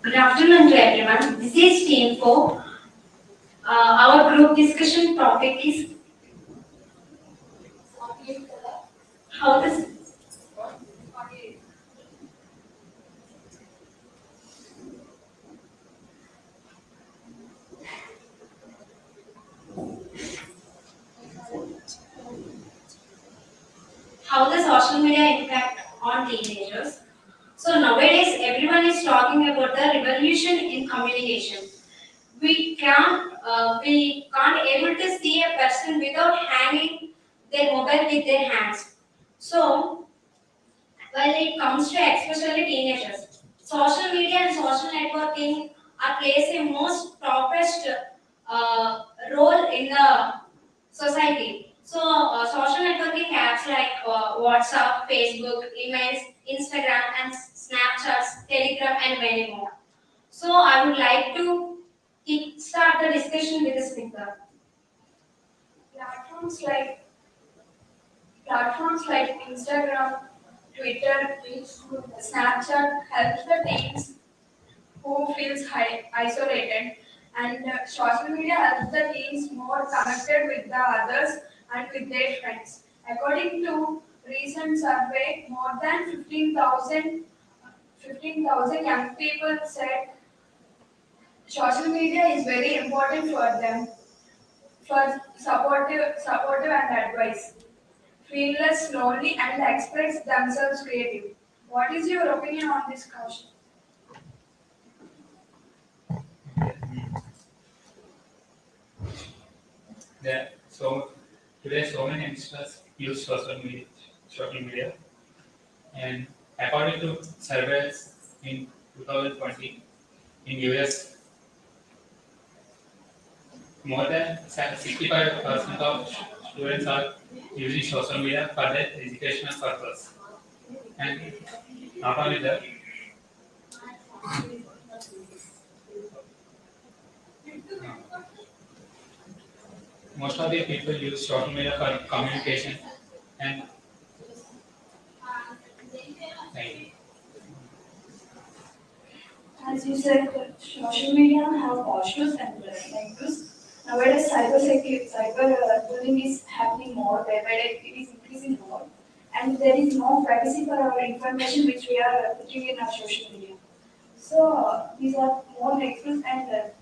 Good afternoon to everyone. This is Team 4. Our group discussion topic is how this how the social media impact on teenagers. So nowadays everyone is talking about the revolution in communication. We can't able to see a person without hanging their mobile with their hands. So when it comes to especially teenagers, social media and social networking are plays a most toughest uh, role in the society. So social networking apps like WhatsApp, Facebook, emails, Instagram, and Snapchats, Telegram, and many more. So I would like to start the discussion with the speaker. Platforms like Platforms like Instagram, Twitter, Snapchat helps the teens who feels isolated, and social media helps the teens more connected with the others and with their friends. According to recent survey, more than 15,000 young people said social media is very important for them for supportive and advice. Feel less lonely and express themselves creatively. What is your opinion on this question? There, so today so many youngsters use social media, and according to surveys in 2020 in US, more than 65% of students are using social media for their educational purpose. And not only that, most of the people use social media for communication and like, As you said, social media have positives and negatives. Nowadays, cyber bullying is happening more day by day. It is increasing more, and there is no privacy for our information which we are putting in our social media. So these are more negatives, and there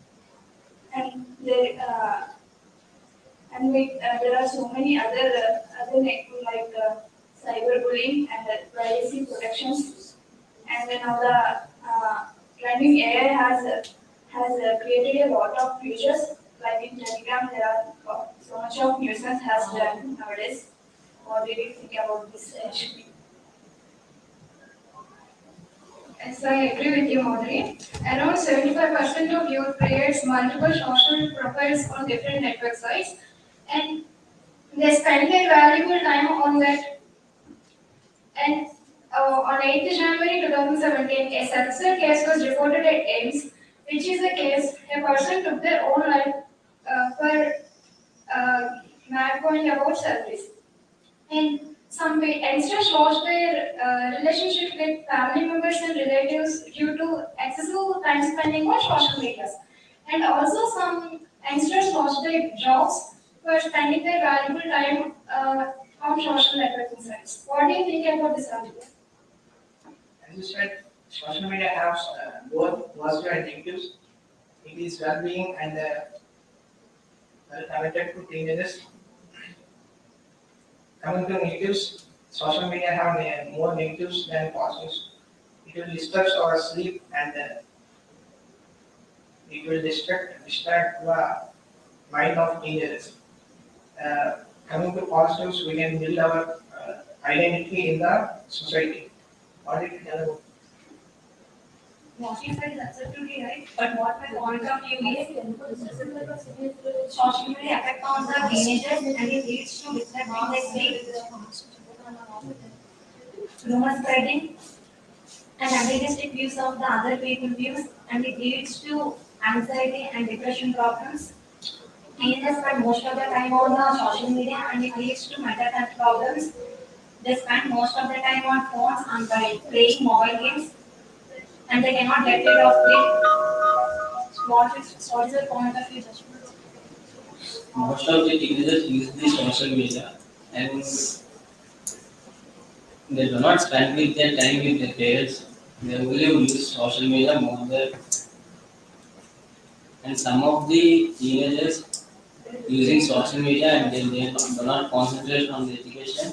there are so many other negatives like cyberbullying and privacy protections. And then now the trending AI has created a lot of features. Like in Telegram, there are so much of nuisance has done nowadays. What do you think about this actually? Yes, I agree with you, Audrey. Around 75% of youth creates multiple social profiles on different network sites, and they spend their valuable time on that. And on 8th January 2017, a suicide case was reported at AIMS, which is a case a person took their own life for uh, mad going about service. And some youngsters lost their relationship with family members and relatives due to excessive time spending on social media. And also some youngsters lost their jobs for spending their valuable time on social networking sites. What do you think about this article? As you said, social media has both positive and negatives. It is well-being and well connected to teenagers. Coming to negatives, social media have more negatives than positives. It will disturb our sleep and it will distract the mind of teenagers. Coming to positives, we can build our identity in the society. What did you tell about? What you said is absolutely right, but what my point of view is, social media affect on the teenagers and it leads to distracting their sleep, rumor spreading, and unrealistic views of the other people's views, and it leads to anxiety and depression problems. Teenagers spend most of their time on the social media, and it leads to mental health problems. They spend most of their time on phones and by playing mobile games. and they cannot get rid of it. What is the point of view judgment? Most of the teenagers use the social media and they do not spend with their time with their parents. They only use social media more than, and some of the teenagers using social media and they do not concentrate on the education.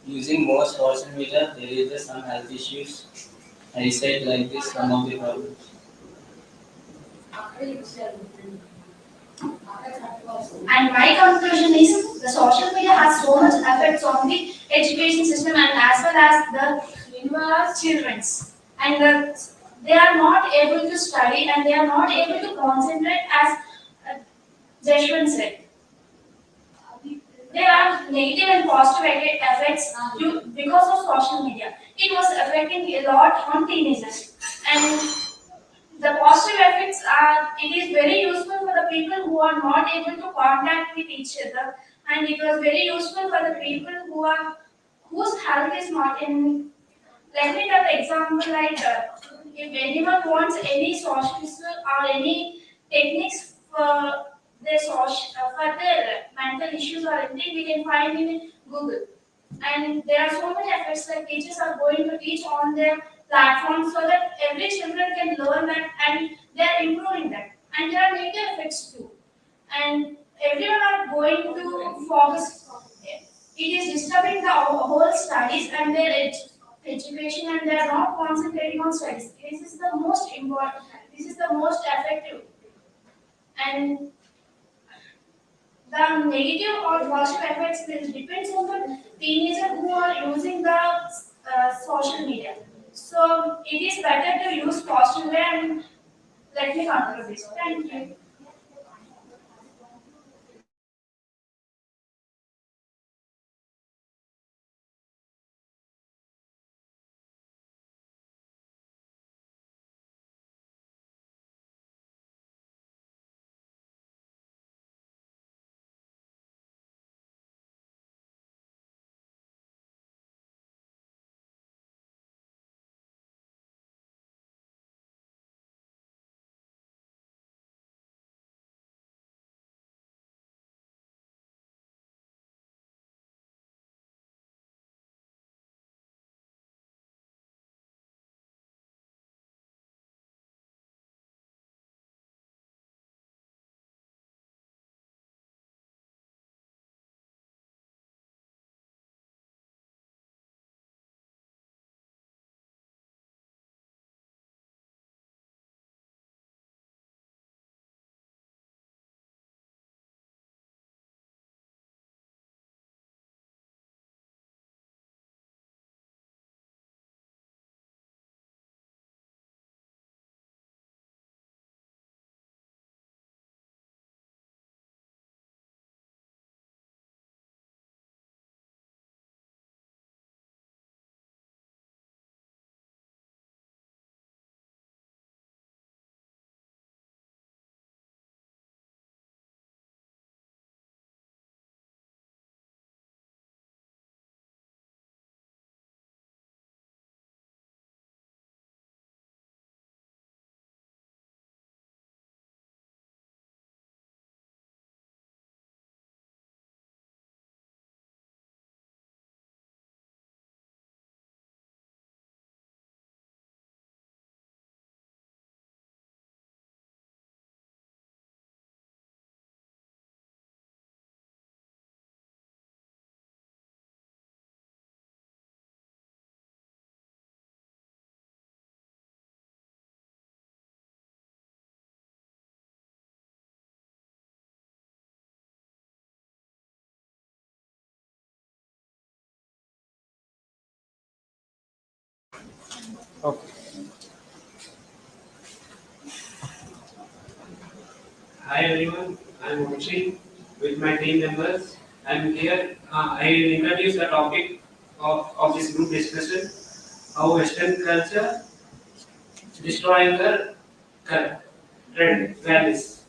Using more social media, there is some health issues. I said like this, some of the problems. And my conclusion is the social media has so much effects on the education system and as well as the children's. And they are not able to study and they are not able to concentrate as Jeshwant said. There are negative and positive effects because of social media. It was affecting a lot on teenagers. And the positive effects are it is very useful for the people who are not able to contact with each other, and it was very useful for the people whose health is not in. Let me take the example like if anyone wants any social or any techniques for their for their mental issues or anything, we can find in Google. And there are so many efforts like teachers are going to teach on their platform so that every children can learn that and they are improving that. And there are negative effects too. And everyone are going to focus. It is disturbing the whole studies and their education, and they are not concentrating on studies. This is the most important. This is the most effective. And the negative or positive effects will depends on the teenager who are using the social media. So it is better to use positive way and let me conclude this. Thank you. Hi everyone, I'm Munshi with my team members. I'm here. I will introduce the topic of this group discussion: how Western culture destroying the trend values.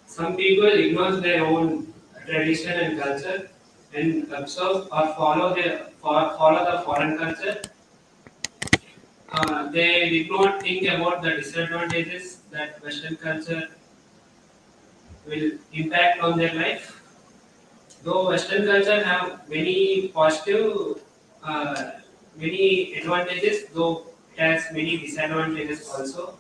Some people ignore their own tradition and culture and observe or follow the foreign culture. they did not think about the disadvantages that Western culture will impact on their life. Though Western culture have many positive, uh, many advantages, though it has many disadvantages also.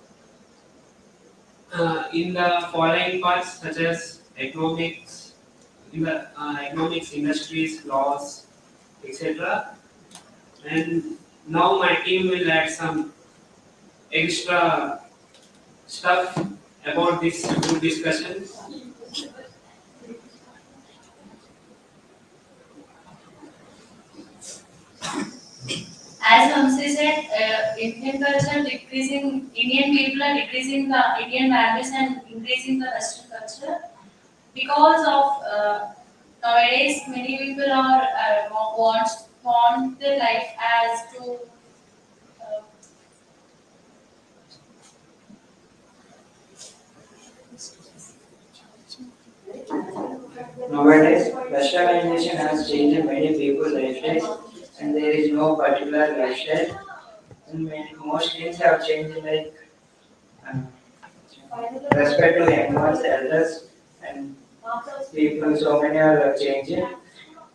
In the following parts, such as economics, in the economics, industries, laws, etc. And now my team will add some extra stuff about this group discussion. As Hamsi said, Indian culture decreasing, Indian people are decreasing the Indian values and increasing the Western culture because of nowadays many people are want their life as to uh, Nowadays, westernization has changed many people's lifestyles, and there is no particular lifestyle. And most things have changed, like um, respect to young ones, elders, and people. So many are changing,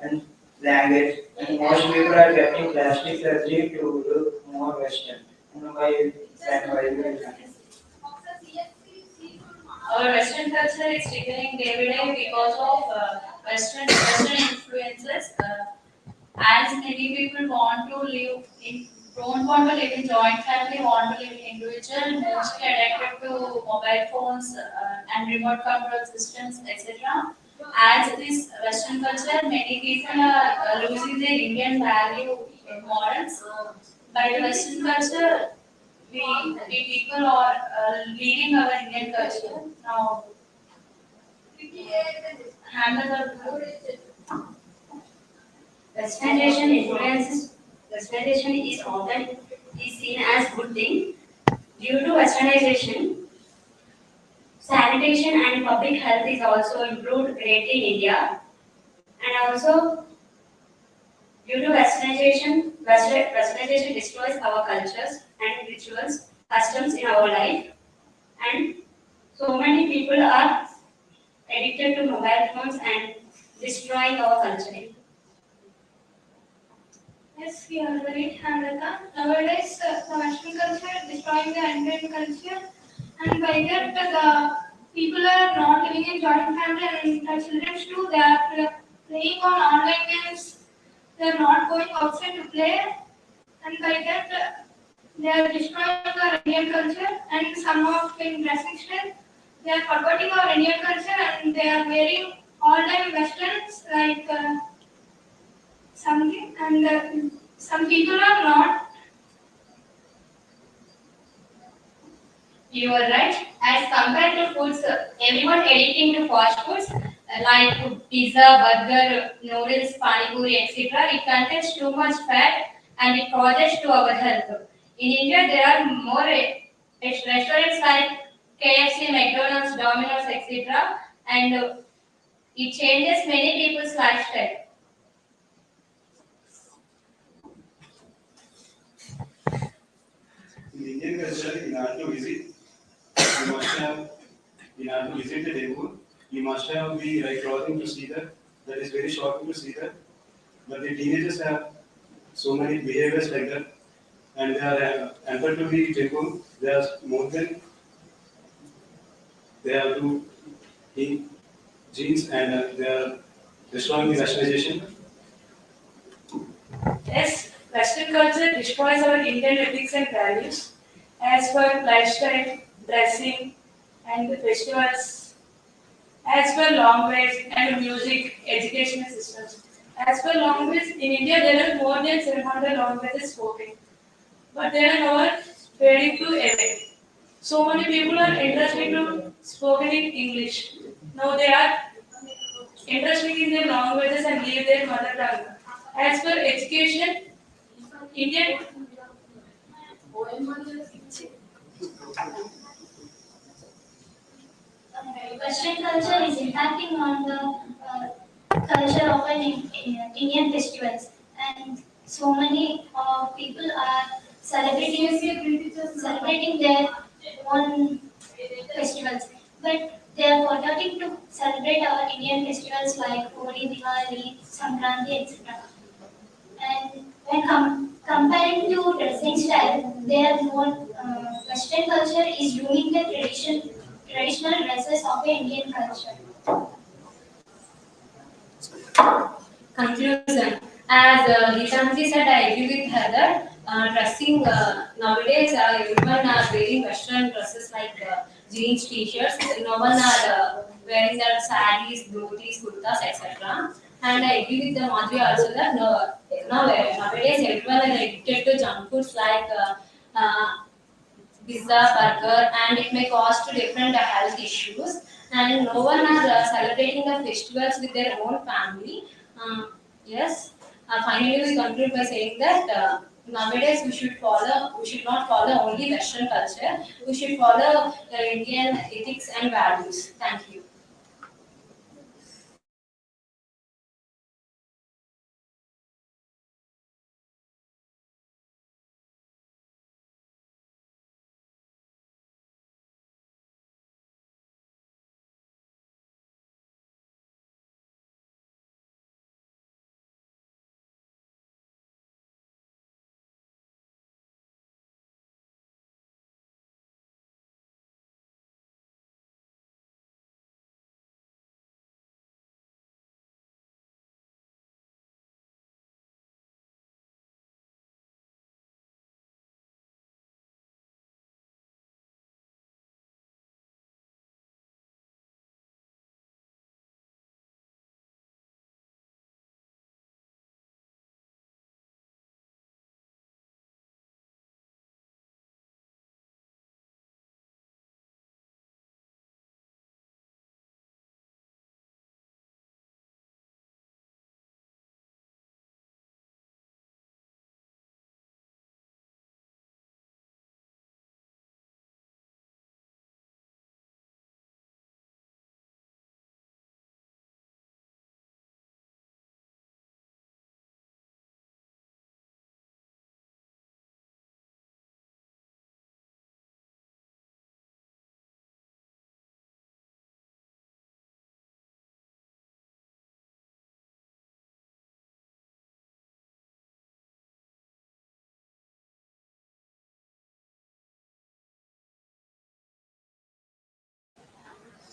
and language. And most people are getting plastic surgery to look more Western. And why will our Western culture is declining day by day because of Western influences. As many people want to live in don't want to live in joint family, want to live in individual, mostly addicted to mobile phones and remote control systems, etc. As this Western culture, many people are losing their Indian value morals. By the Western culture, we people are leaving our Indian culture. Now, handle the Westernization influences Westernization is often is seen as good thing. Due to Westernization, sanitation and public health is also improved greatly in India. And also due to Westernization destroys our cultures and rituals, customs in our life. And so many people are addicted to mobile phones and destroying our culture. Yes, we are very Hamrata. Nowadays, the Western culture is destroying the Indian culture, and by that, the people are not living in joint family, and the children too. They are playing on online games. They are not going outside to play, and by that, they are destroying our Indian culture. And some of in dressing style, they are forgetting our Indian culture, and they are wearing all time westerns like. Something and some people are not. You are right. As compared to foods, everyone addicting to fast foods like pizza, burger, noodles, pani puri, etc. It contains too much fat and it causes to our health. In India, there are more restaurants like KFC, McDonald's, Domino's, etc. And it changes many people's lifestyle. In Indian culture, in order to visit, you must have, in order to visit the temple, you must have the right clothing to see that. That is very shocking to see that. But the teenagers have so many behaviors like that, and they are entered to the temple. They are more than they have to eat jeans, and they are destroying the westernization. Yes, Western culture destroys our Indian ethics and values as per lifestyle, dressing, and the festivals, as per language and music, educational systems. As per language, in India there are more than 700 languages spoken, but they are now fading to away. So many people are interested to spoken in English. Now they are interested in their languages and leave their mother tongue. As per education, Indian Western culture is impacting on the culture of Indian festivals, and so many people are celebrating their own festivals. But they are forgetting to celebrate our Indian festivals like Holi, Diwali, Sankranti, etc. And when comparing to dressing style, they are more Western culture is ruining the traditional dresses of the Indian culture. Conclusion. As Geetanji said, I agree with her that dressing nowadays everyone are wearing Western dresses like jeans, t-shirts. No one are wearing their saris, dhotis, kurtas, etc. And I agree with the Madhuri also that nowadays everyone is addicted to junk foods like pizza, burger, and it may cause to different health issues. And no one are celebrating the festivals with their own family. Yes. Finally, we conclude by saying that nowadays we should not follow only Western culture. We should follow Indian ethics and values. Thank you.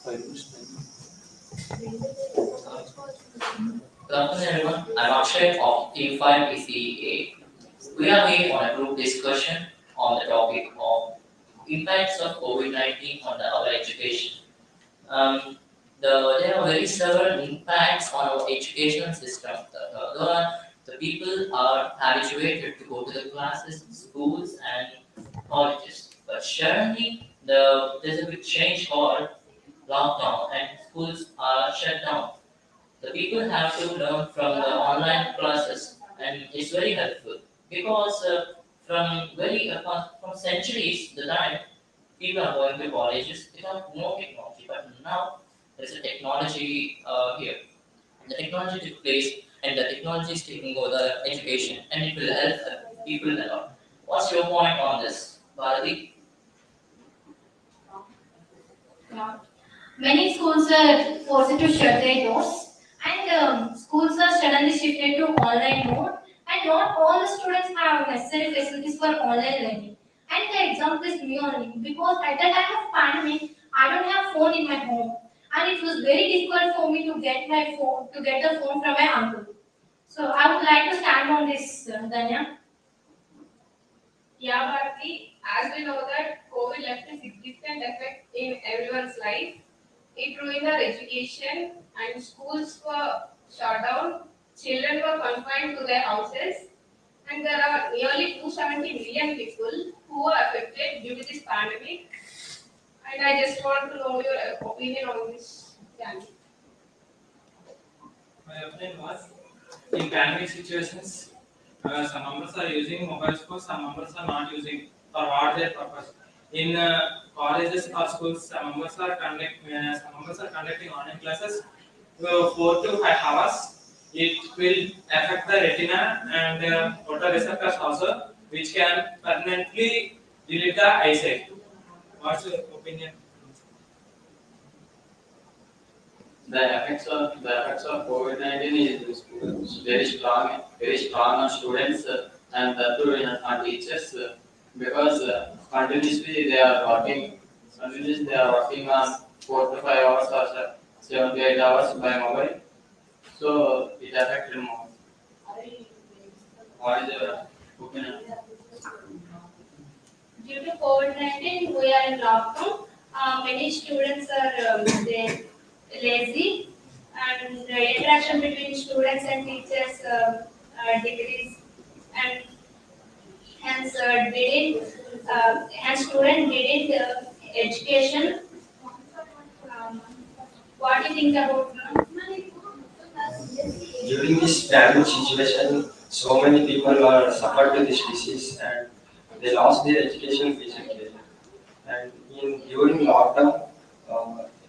Good afternoon, everyone. I'm Akshay of Team 5 ECE-A. We are here on a group discussion on the topic of impacts of COVID-19 on our education. Um, there are very several impacts on our educational system. The people are habituated to go to the classes, schools, and colleges. But suddenly, there's a big change called lockdown, and schools are shut down. The people have to learn from the online classes, and it's very helpful because from centuries the time people are going to colleges without no technology, but now there's a technology here. The technology took place, and the technology is taking over the education, and it will help people a lot. What's your point on this, Bharati? Many schools are forced to shut their doors, and schools are suddenly shifted to online mode. And not all the students have necessary facilities for online learning. And the example is me only because at the time of pandemic, I don't have phone in my home, and it was very difficult for me to get the phone from my uncle. So I would like to stand on this, Danya. Yeah, Bharti, as we know that COVID left a significant effect in everyone's life. It ruined our education and schools were shut down. Children were confined to their houses and there are nearly 270 million people who were affected due to this pandemic. And I just want to know your opinion on this, Janji. My opinion was in pandemic situations, some members are using mobile phones, some members are not using for what their purpose. In colleges or schools, some members are conducting online classes 4 to 5 hours. It will affect the retina and photoreceptors also, which can permanently delete the eyesight. What's your opinion? The effects of COVID-19 is very strong on students and on teachers because continuously they are working on 4 to 5 hours or 7 to 8 hours by mobile. So it affects them more. What is your opinion? Due to COVID-19, we are in lockdown. Many students are they lazy, and the interaction between students and teachers decrease, and hence student didn't education. Um, what do you think about? During this pandemic situation, so many people are suffered with this disease and they lost their education physically. And during lockdown,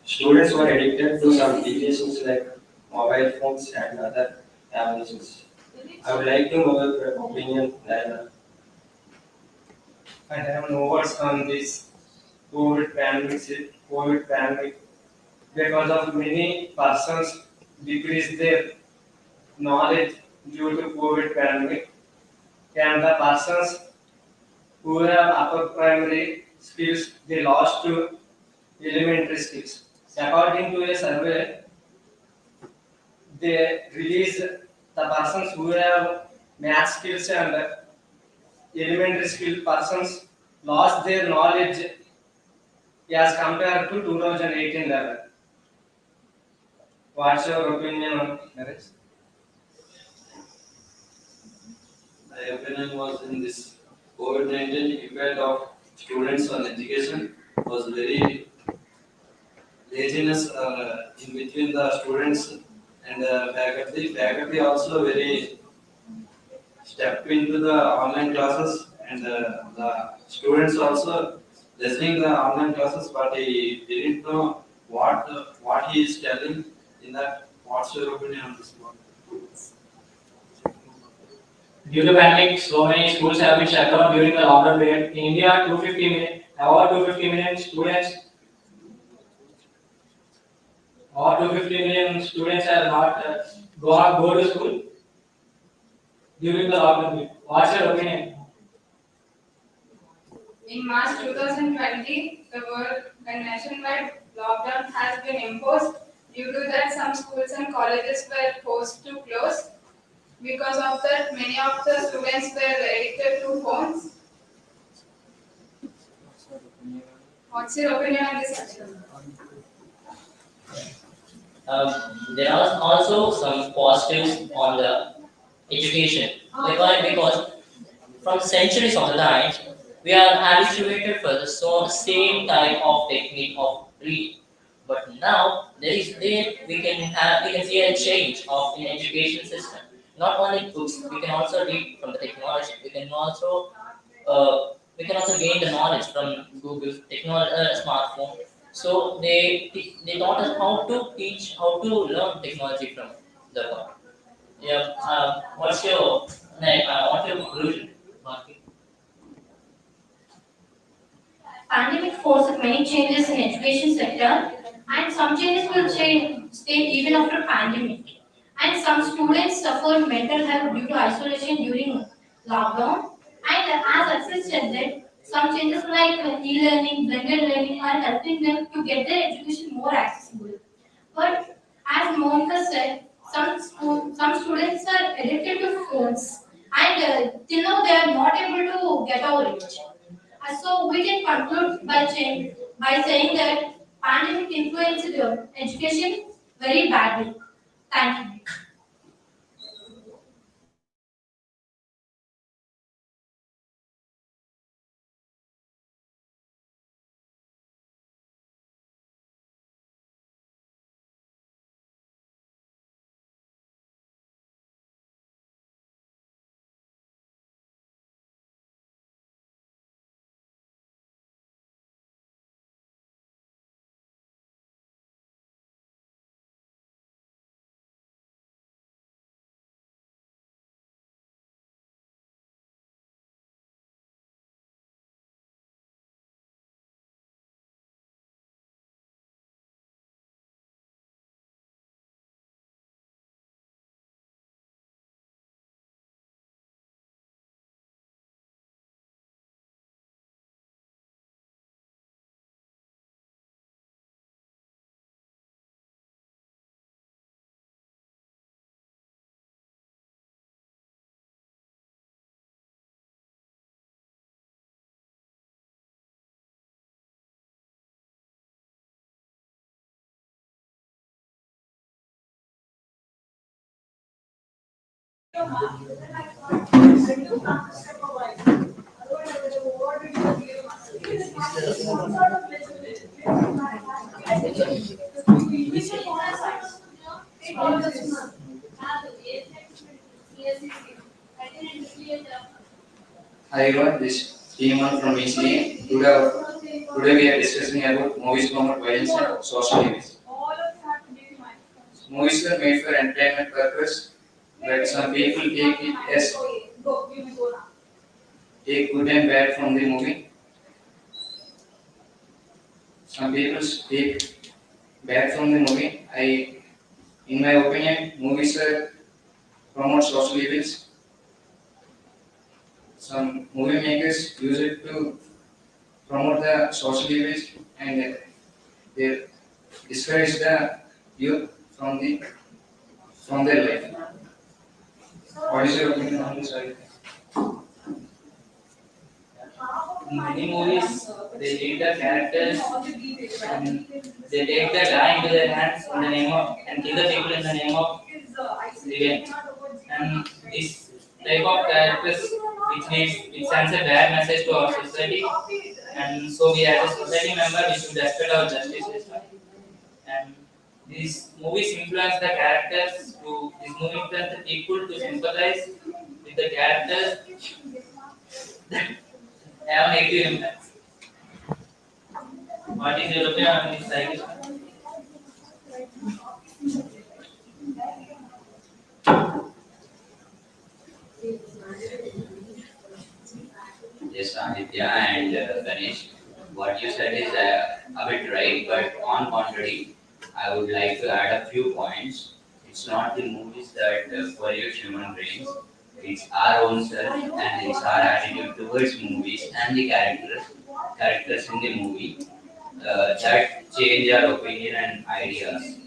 students were addicted to some deviations like mobile phones and other applications. I would like to know your opinion. I have no words on this COVID pandemic because of many persons decrease their knowledge due to COVID pandemic, and the persons who have upper primary skills they lost to elementary skills. According to a survey, they release the persons who have math skills and elementary skill persons lost their knowledge as compared to 2018 level. What's your opinion on this? My opinion was in this COVID-19 effect of students on education was very laziness in between the students and the faculty. Faculty also very stepped into the online classes and the students also listening the online classes, but he didn't know what he is telling in that. What's your opinion on this one? Due to pandemic, so many schools have been shut down during the lockdown period. In India, 250 million, about 250 million students, or 250 million students have not go to school during the lockdown period. What's your opinion? In March 2020, the world and nationwide lockdown has been imposed. Due to that, some schools and colleges were forced to close. Because of that, many of the students were addicted to phones. What's your opinion on this? There are also some positives on the education because from centuries of the times we are habituated for the same type of technique of reading. But now we can see a change of in education system. Not only books, we can also read from the technology. We can also gain the knowledge from Google technology, smartphone. So they taught us how to teach, how to learn technology from the world. Yeah. What's your conclusion, Marky? Pandemic forced many changes in education sector, and some changes will stay even after pandemic. And some students suffer mental health due to isolation during lockdown. And as Access said that some changes like e-learning, blended learning are helping them to get their education more accessible. But as Monica said, some students are addicted to phones, and till now they are not able to get over it. So we can conclude by saying that pandemic influenced education very badly. Thank you. Hi everyone, this is Team from ECE. Today we are discussing about movies promote violence and social events. Movies are made for entertainment purpose, but some people take it as take good and bad from the movie. Some people take bad from the movie. In my opinion, movies are promote social events. Some movie makers use it to promote the social events and they discourage the youth from their life. What is your opinion on this? In many movies, they take the characters and they take the law into their hands in the name of and kill the people in the name of revenge. And this type of characters which sends a bad message to our society. And so we as a society member we should respect our justice system. And these movies influence the characters to these movies influence the people to sympathize with the characters that have negative impacts. What is your opinion on this cycle? Yes, Aditya and Ganesh, what you said is a bit right, but on contrary, I would like to add a few points. It's not the movies that pollute human brains, it's our own self and it's our attitude towards movies and the characters in the movie that change our opinion and ideas.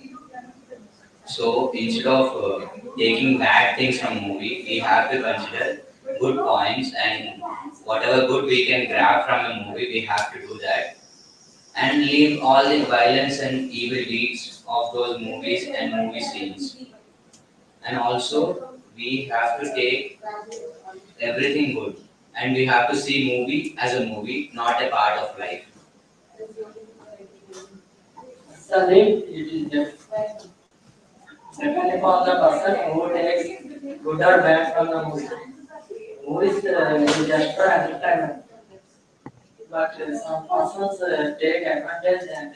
So instead of taking bad things from movie, we have to consider good points and whatever good we can grab from a movie, we have to do that and leave all the violence and evil deeds of those movies and movie scenes. And also, we have to take everything good and we have to see movie as a movie, not a part of life. Sandeep, it is depending upon the person who takes good or bad from the movie. Movies is just for entertainment, but some persons take advantage and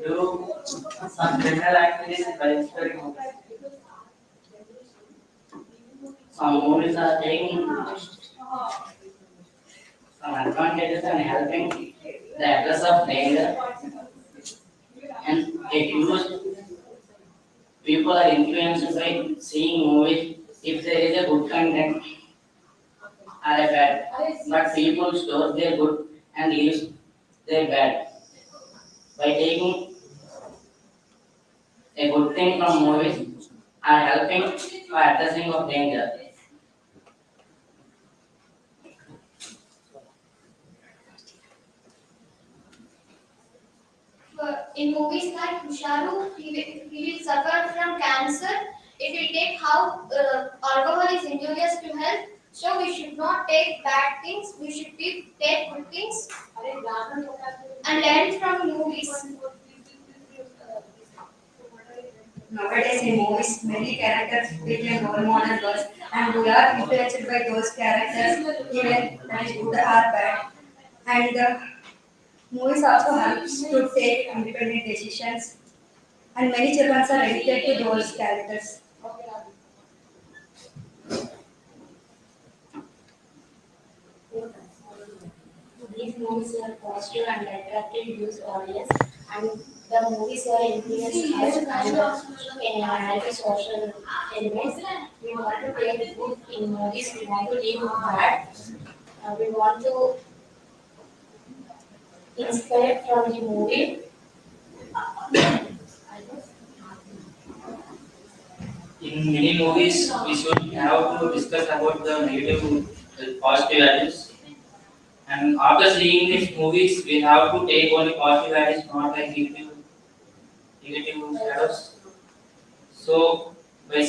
do some criminal activities by inspiring movies. Some movies are taking some advantages and helping the address of danger, and they use people are influenced by seeing movies if there is a good content or a bad. But people store their good and leave their bad. By taking a good thing from movies are helping for addressing of danger. In movies like Husharu, he will suffer from cancer. It will take how alcohol is injurious to health. So we should not take bad things. We should take good things and learn from movies. Nowadays in movies, many characters became role models and we are influenced by those characters, even that is good or bad. And movies also helps to take independent decisions and many children are addicted to those characters. These movies are positive and attractive to youth audience, and the movies are influenced us and help social elements. We want to take good in movies, we want to leave bad, we want to inspire from the movie. In many movies, we should have to discuss about the negative, positive values. And after seeing these movies, we have to take only positive values, not like negative shadows. So by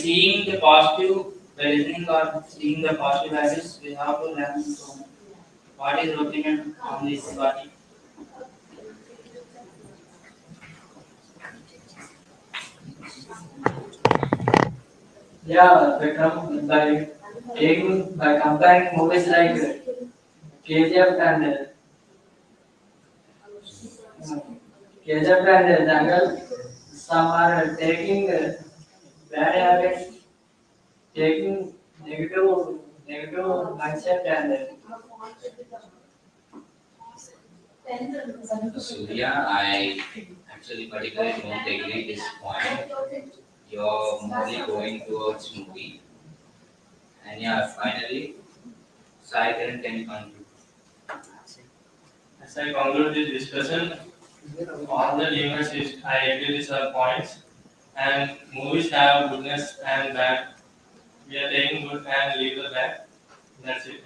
by listening or seeing the positive values, we have to learn so much. What is your opinion on this, Swati? Yeah, by comparing movies like KGF and KGF and Jungle, some are taking bad habits, taking negative mindset and Surya, I actually particularly don't agree this point. You're mostly going towards movie. And yeah, finally, Sai can you conclude? As I conclude this discussion, all the demons is I agree with our points. And movies have goodness and bad. We are taking good and leave the bad. That's it.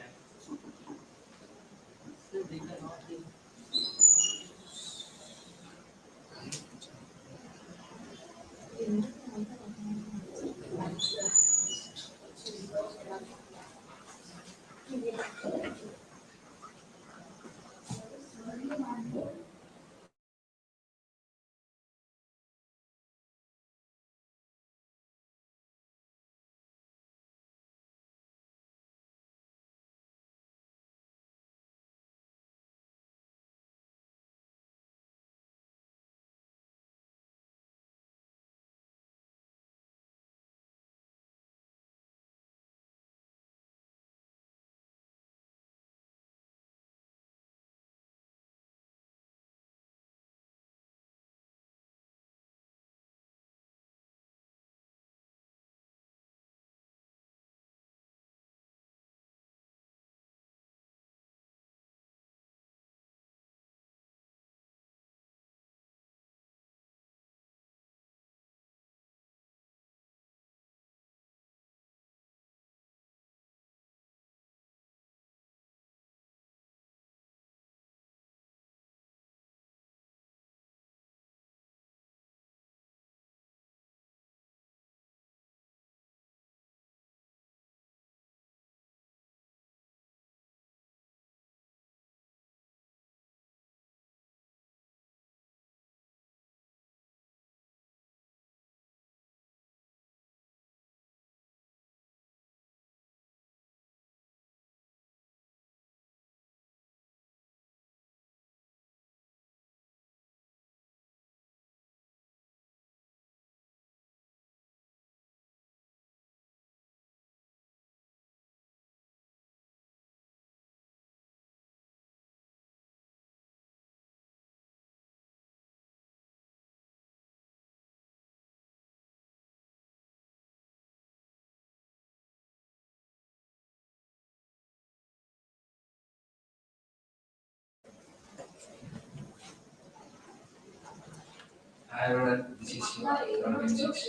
Hi everyone, this is Shiva from Gen6.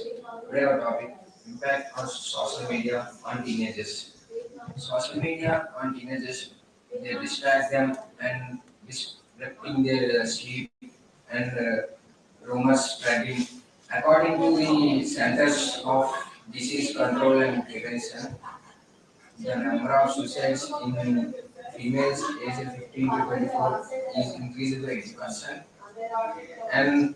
Today our topic, impact of social media on teenagers. Social media on teenagers, they distract them and disrupting their sleep and rumors spreading. According to the Centers of Disease Control and Prevention, the number of suicides in females aged 15 to 24 is increased by 80%, and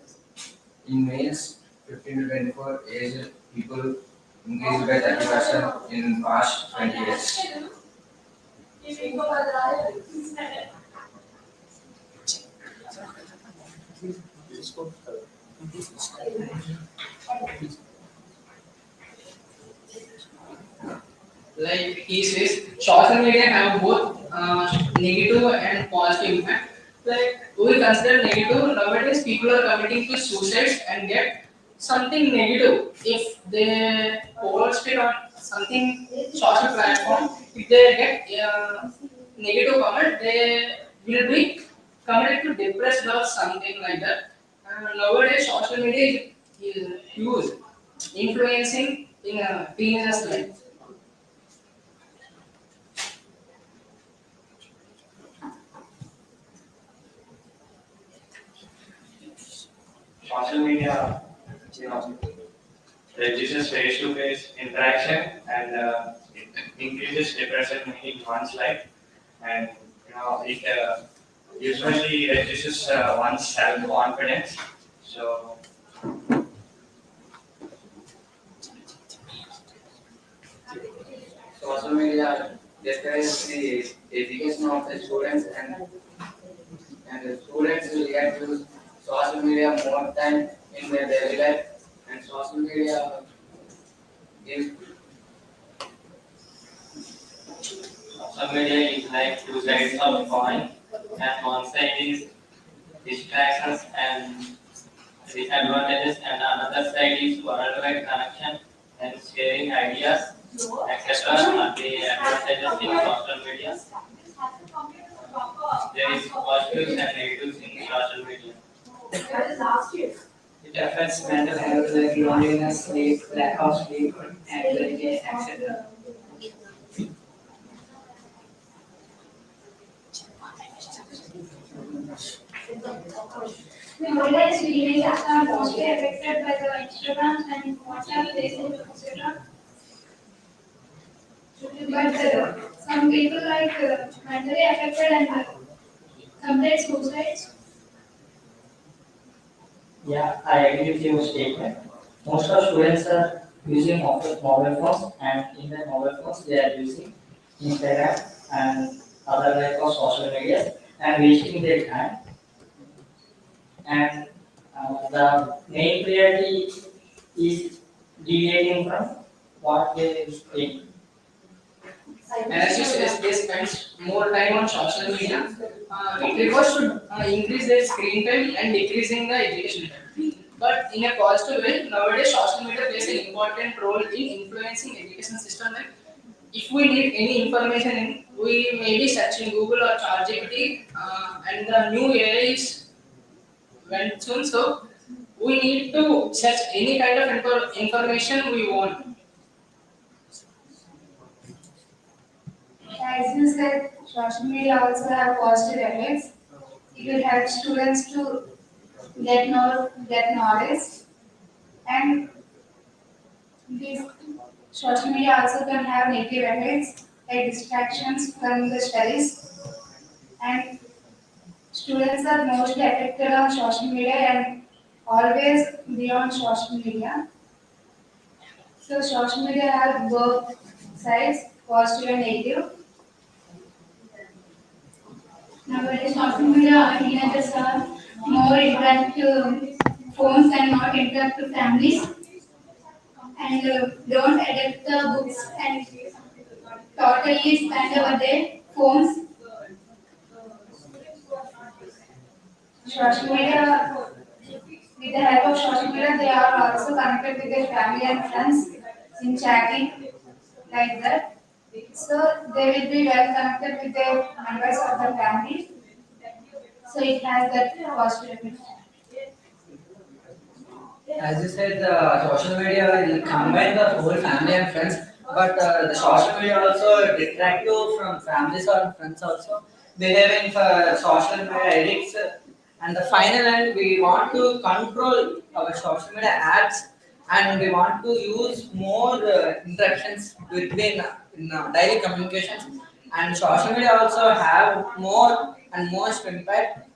in males 15 to 24 aged people increased by 30% in past 20 years. Like he says, social media have both negative and positive impact. Like we consider negative, nowadays people are committing to suicides and get something negative. If they post it on something social platform, if they get negative comment, they will be committed to depressed or something like that. Nowadays social media is huge, influencing in teenagers' life. Social media, reduces face-to-face interaction and increases depression in one's life, and it usually reduces one's self-confidence. So Social media discourages the education of the students, and the students will get to social media more time in their daily life, and social media is Social media is like two sides of a coin, and one side is distractions and disadvantages, and another side is worldwide connection and sharing ideas, etc. Are the advantages in social media. There is positives and negatives in social media. It affects mental health like loneliness, sleep, lack of sleep, anxiety, etc. Nowadays, teenagers are mostly affected by the Instagram and WhatsApp, Facebook, etc. But some people like mentally affected and commit suicides. Yeah, I agree with your statement. Most of students are using mobile phones, and in their mobile phones they are using Instagram and other type of social media and wasting their time. And the main priority is deviating from what they think. And as you said, they spend more time on social media. It requires to increase their screen time and decreasing the education time. But in a positive way, nowadays social media plays an important role in influencing education system. Like if we need any information, we may be searching Google or ChatGPT, and the new AI is went soon. So we need to search any kind of information we want. As you said, social media also have positive effects. It will help students to get knowledge, and this social media also can have negative effects like distractions from the studies, and students are mostly affected on social media and always beyond social media. So social media have both sides, positive and negative. Nowadays, social media teenagers are more interactive phones and not interactive families, and don't adapt the books and totally spend over their phones. Social media, with the help of social media, they are also connected with their family and friends in chatting like that. So they will be well connected with their members of the family. So it has that positive effect. As you said, social media will combine the whole family and friends, but the social media also detract you from families or friends also. Behaving for social media addicts, and the final end, we want to control our social media ads, and we want to use more interactions between in daily communications. And social media also have more and most impact,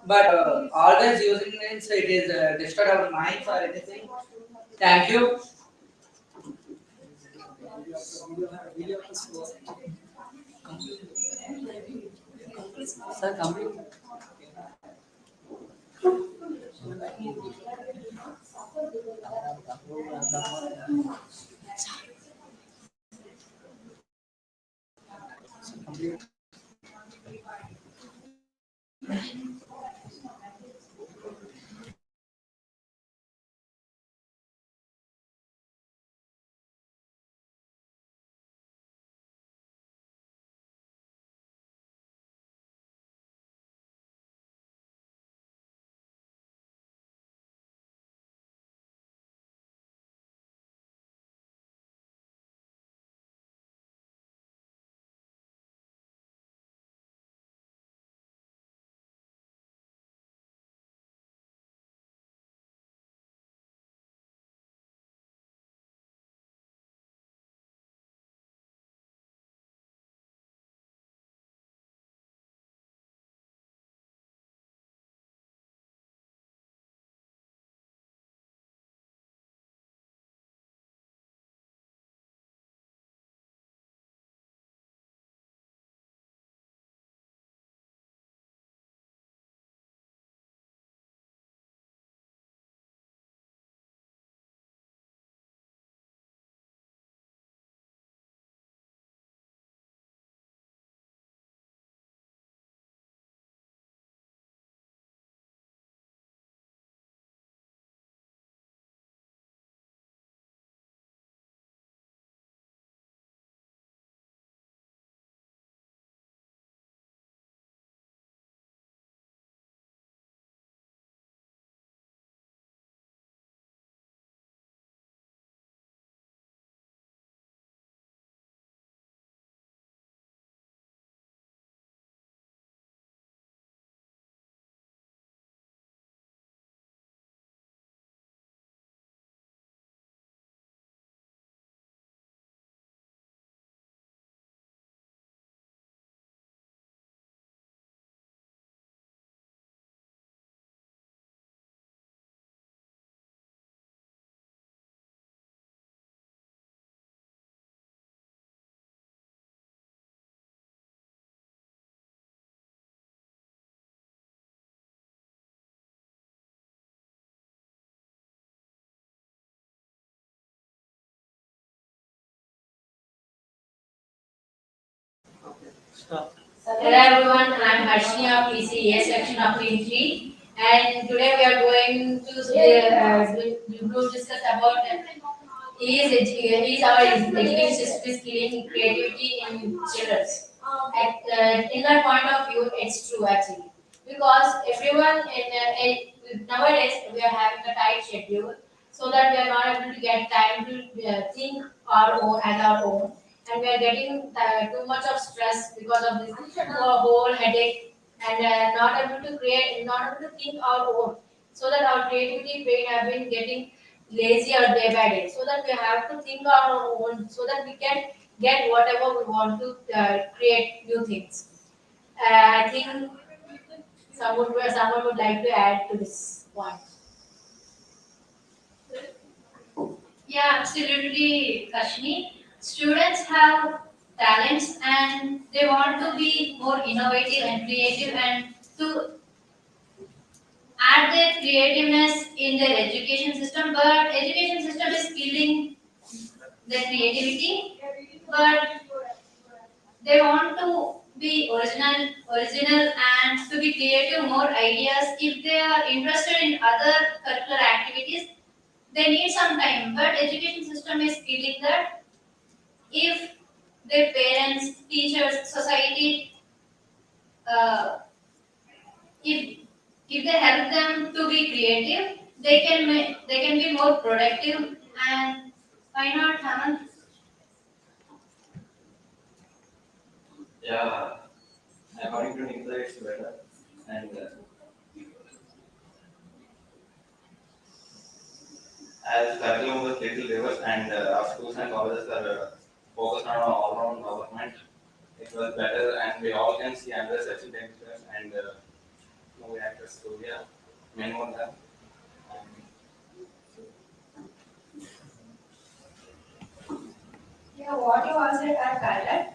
but always using means it is destroyed our minds or anything. Thank you. Sir, complete. Hello everyone, I am Harshini of ECE-A section of Green, and today we are going to discuss about is our education system is killing creativity in children. In that point of view, it's true actually because everyone nowadays we are having a tight schedule, so that we are not able to get time to think our own as our own, and we are getting too much of stress because of this whole headache, and not able to create, not able to think our own, so that our creativity brain have been getting lazier day by day, so that we have to think our own, so that we can get whatever we want to create new things. I think someone would like to add to this point. Yeah, absolutely, Kashni. Students have talents and they want to be more innovative and creative and to add their creativeness in their education system. But education system is killing their creativity. But they want to be original and to be creative, more ideas. If they are interested in other curricular activities, they need some time. But education system is killing that. If their parents, teachers, society, uh, if if they help them to be creative, they can be more productive. And why not, Haman? Yeah, according to Nikita, it's better. And as curriculum was little diverse and our schools and colleges are focused on all-round development, it was better and we all can see under such directors and movie actors. So yeah, many more than. Yeah, what you also are correct.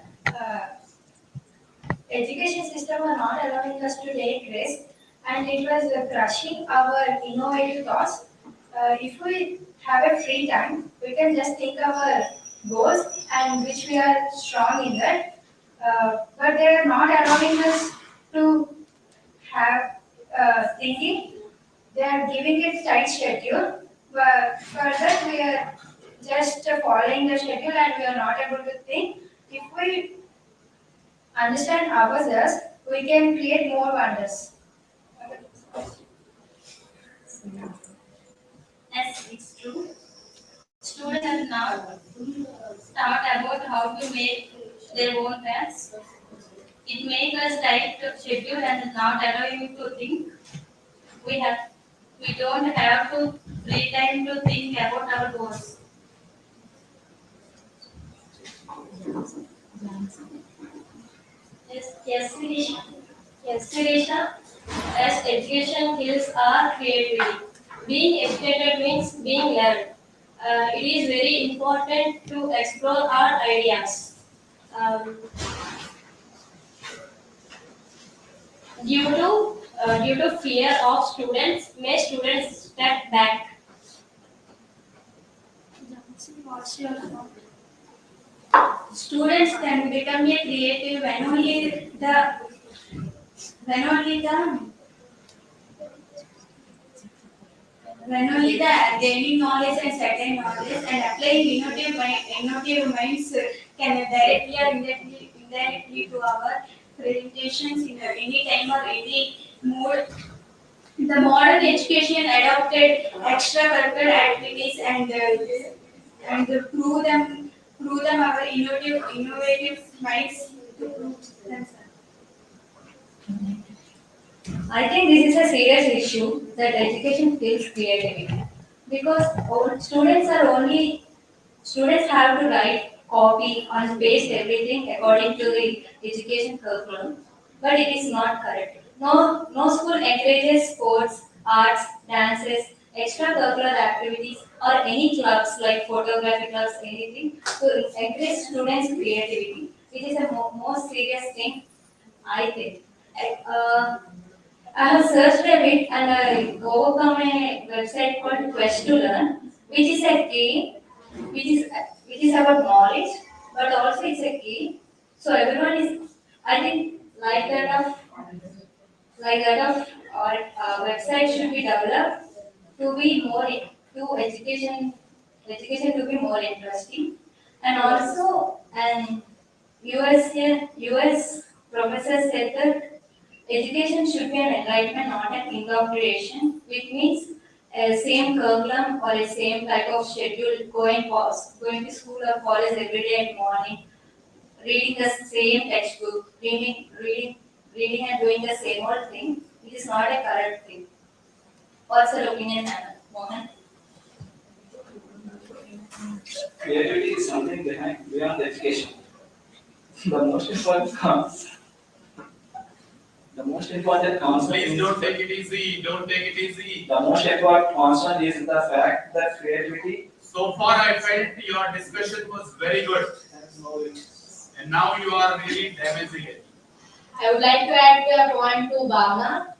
Education system are not allowing us to take risks, and it was crushing our innovative thoughts. If we have a free time, we can just think our goals and which we are strong in that. But they are not allowing us to have thinking. They are giving it tight schedule, but for that we are just following the schedule and we are not able to think. If we understand ourselves, we can create more wonders. Yes, it's true. Students are now taught about how to make their own plans. It makes us tight schedule and not allowing to think. We have we don't have to free time to think about our goals. Yes, Sirisha. Yes, Sirisha. As education kills our creativity. Being educated means being learned. It is very important to explore our ideas. Um, due to fear of students, may students step back. Students can become a creative when only the gaining knowledge and certain knowledge and applying innovative minds can directly or indirectly to our presentations in any time or any mode. The modern education adopted extracurricular activities and prove them our innovative minds to prove themselves. I think this is a serious issue that education kills creativity because students have to write, copy, and paste everything according to the education curriculum, but it is not correct. No school encourages sports, arts, dances, extracurricular activities, or any clubs like photography clubs, anything to encourage students' creativity. It is a most serious thing, I think. Uh, I have searched a bit and I overcome a website called Quest to Learn, which is a game, which is which is about knowledge, but also it's a game. So I think like that of our website should be developed to be more to education to be more interesting, and also US professor said that education should be an enlightenment, not an indoctrination, which means a same curriculum or a same type of schedule going to school or college every day at morning, reading the same textbook, reading and doing the same old thing, it is not a correct thing. What's your opinion, Mohan? Creativity is something beyond education. The most important comes. The most important concern. Please don't take it easy. Don't take it easy. The most important concern is the fact that creativity. So far, I felt your discussion was very good. And now you are really damaging it. I would like to add a point to Bhavna.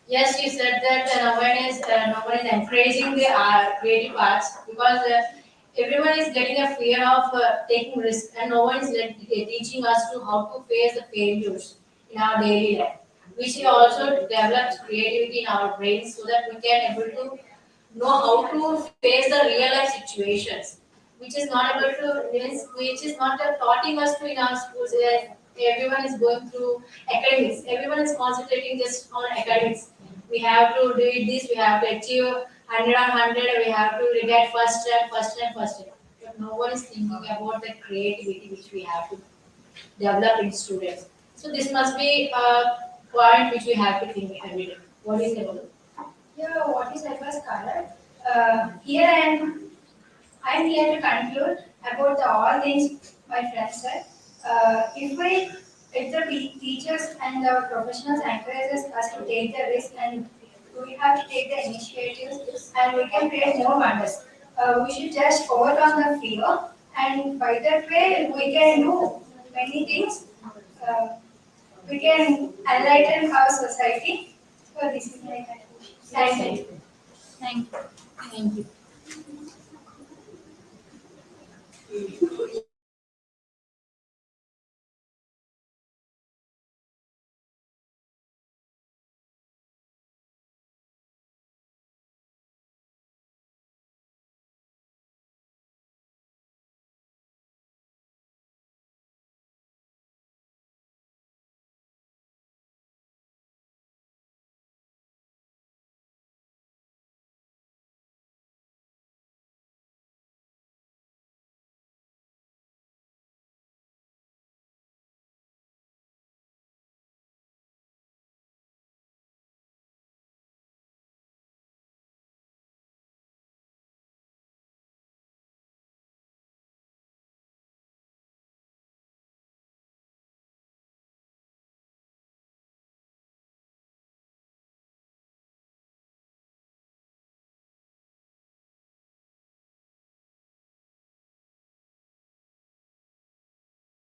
Yes, you said that no one is encouraging the creative arts because everyone is getting a fear of taking risks, and no one is teaching us to how to face the failures in our daily life. We should also develop creativity in our brains so that we can able to know how to face the real life situations, which is not able to which is not taughting us to in our schools where everyone is going through academics. Everyone is concentrating just on academics. We have to do this, we have to achieve 100 on 100, we have to get first rank, first rank, first rank. But no one is thinking about the creativity which we have to develop in students. So this must be a point which we have to think every day. What is it? Yeah, what is said was correct. Here I'm here to conclude about all things my friends said. If the teachers and the professionals encourages us to take the risk and we have to take the initiatives and we can create more wonders. We should just overcome the fear and by that way we can do many things. Uh, we can enlighten our society. So this is my conclusion. Thank you. Thank you. Thank you.